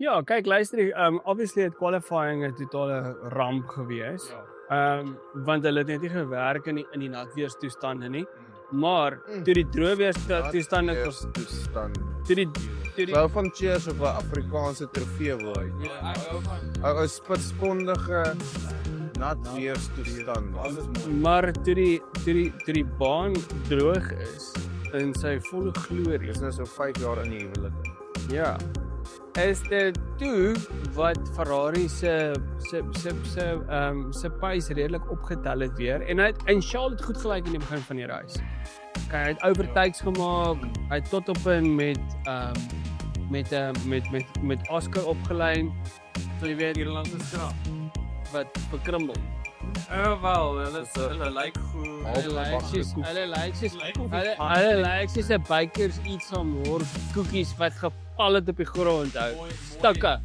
Ja, kyk luister, obviously het qualifying 'n totale ramp gewees. Want hulle het net nie gewerk in die natweerstoestande nie. Maar toe die droogweerstoestande toestand. toe die Wel van Cheers op 'n Afrikaanse trofee wil. Ou spitspondige nat weerstoestand. maar toe die baan droog is in sy volle glorie. Dis nou so 5 jaar in die huwelik. Ja. Is dit toe wat Ferrari se pace redelik opgetel het weer en Charles het goed gelyk in die begin van die race. Hy het overtakes gemaak, hy het tot op en met Oscar opgelyn. So jy weet Ierlandse skrap. Wat bekrummel. Wel, hulle lyk goed. Hulle lyk soos 'n bikers eat some more cookies wat geval het op die grond ou. Stukke.